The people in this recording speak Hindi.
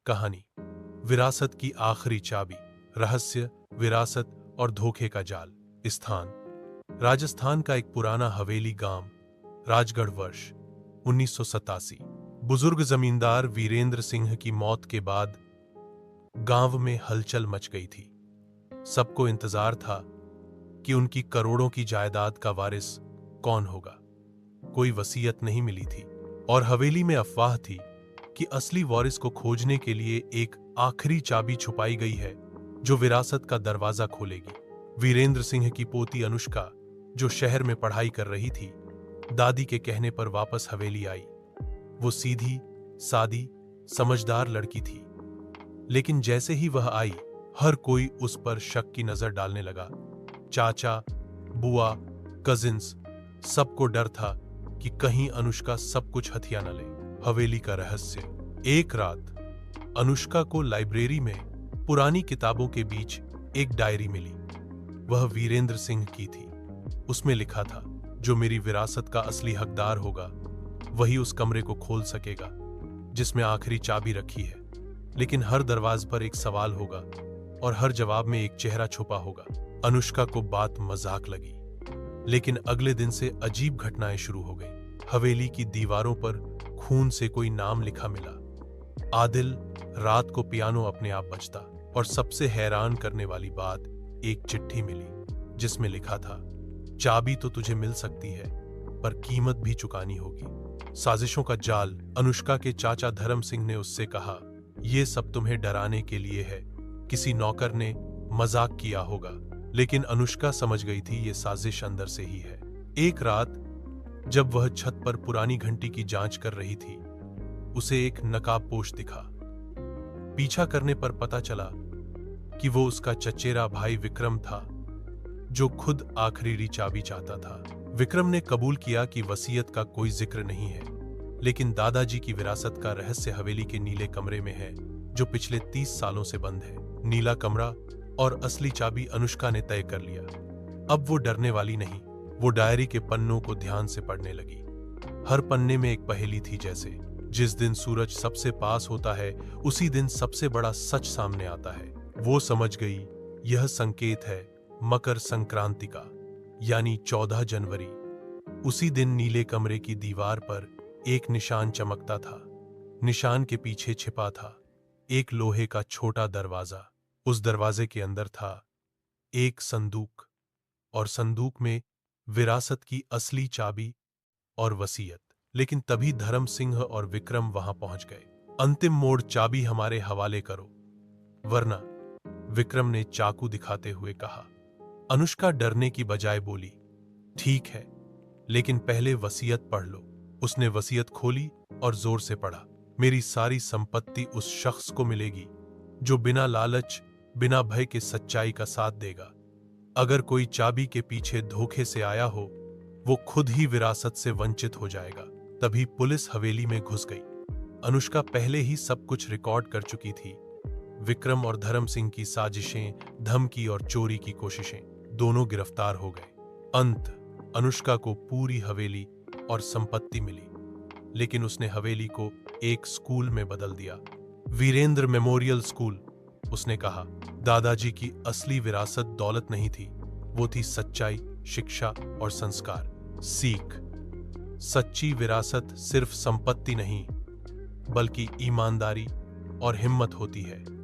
कहानी विरासत की आखिरी चाबी। रहस्य, विरासत और धोखे का जाल। स्थान राजस्थान का एक पुराना हवेली गांव, राजगढ़। वर्ष 1987। बुजुर्ग जमींदार वीरेंद्र सिंह की मौत के बाद गांव में हलचल मच गई थी। सबको इंतजार था कि उनकी करोड़ों की जायदाद का वारिस कौन होगा। कोई वसीयत नहीं मिली थी और हवेली में अफवाह थी कि असली वारिस को खोजने के लिए एक आखिरी चाबी छुपाई गई है जो विरासत का दरवाजा खोलेगी। वीरेंद्र सिंह की पोती अनुष्का, जो शहर में पढ़ाई कर रही थी, दादी के कहने पर वापस हवेली आई। वो सीधी, सादी, समझदार लड़की थी, लेकिन जैसे ही वह आई, हर कोई उस पर शक की नजर डालने लगा। चाचा, बुआ, कजिन्स, सबको डर था कि कहीं अनुष्का सब कुछ हथिया न ले। हवेली का रहस्य। एक रात अनुष्का को लाइब्रेरी में पुरानी किताबों के बीच एक डायरी मिली। वह वीरेंद्र सिंह की थी। उसमें लिखा था, जो मेरी विरासत का असली हकदार होगा वही उस कमरे को खोल सकेगा जिसमें आखिरी चाबी रखी है। लेकिन हर दरवाजे पर एक सवाल होगा और हर जवाब में एक चेहरा छुपा होगा। अनुष्का को बात मजाक लगी, लेकिन अगले दिन से अजीब घटनाएं शुरू हो गई। हवेली की दीवारों पर खून से कोई नाम लिखा मिला। आदिल, रात को पियानो अपने आप बजता। और सबसे हैरान करने वाली बात, एक चिट्ठी मिली जिसमें लिखा था, चाबी तो तुझे मिल सकती है पर कीमत भी चुकानी होगी। साजिशों का जाल। अनुष्का के चाचा धर्म सिंह ने उससे कहा, यह सब तुम्हें डराने के लिए है, किसी नौकर ने मजाक किया होगा। लेकिन अनुष्का समझ गई थी ये साजिश अंदर से ही है। एक रात जब वह छत पर पुरानी घंटी की जांच कर रही थी, उसे एक नकाबपोश दिखा। पीछा करने पर पता चला कि वो उसका चचेरा भाई विक्रम था, जो खुद आखिरी चाबी चाहता था। विक्रम ने कबूल किया कि वसीयत का कोई जिक्र नहीं है, लेकिन दादाजी की विरासत का रहस्य हवेली के नीले कमरे में है, जो पिछले 30 सालों से बंद है। नीला कमरा और असली चाबी अनुष्का ने तय कर लिया। अब वो डरने वाली नहीं। वो डायरी के पन्नों को ध्यान से पढ़ने लगी। हर पन्ने में एक पहेली थी, जैसे जिस दिन सूरज सबसे पास होता है उसी दिन सबसे बड़ा सच सामने आता है। वो समझ गई, यह संकेत है मकर संक्रांति का, यानी 14 जनवरी। उसी दिन नीले कमरे की दीवार पर एक निशान चमकता था। निशान के पीछे छिपा था एक लोहे का छोटा दरवाजा। उस दरवाजे के अंदर था एक संदूक, और संदूक में विरासत की असली चाबी और वसीयत। लेकिन तभी धर्म सिंह और विक्रम वहां पहुंच गए। अंतिम मोड़, चाबी हमारे हवाले करो वरना, विक्रम ने चाकू दिखाते हुए कहा। अनुष्का डरने की बजाय बोली, ठीक है, लेकिन पहले वसीयत पढ़ लो। उसने वसीयत खोली और जोर से पढ़ा, मेरी सारी संपत्ति उस शख्स को मिलेगी जो बिना लालच, बिना भय के सच्चाई का साथ देगा। अगर कोई चाबी के पीछे धोखे से आया हो, वो खुद ही विरासत से वंचित हो जाएगा। तभी पुलिस हवेली में घुस गई। अनुष्का पहले ही सब कुछ रिकॉर्ड कर चुकी थी। विक्रम और धर्म सिंह की साजिशें, धमकी और चोरी की कोशिशें, दोनों गिरफ्तार हो गए। अंत, अनुष्का को पूरी हवेली और संपत्ति मिली, लेकिन उसने हवेली को एक स्कूल में बदल दिया, वीरेंद्र मेमोरियल स्कूल। उसने कहा, दादाजी की असली विरासत दौलत नहीं थी, वो थी सच्चाई, शिक्षा और संस्कार। सीख, सच्ची विरासत सिर्फ संपत्ति नहीं, बल्कि ईमानदारी और हिम्मत होती है।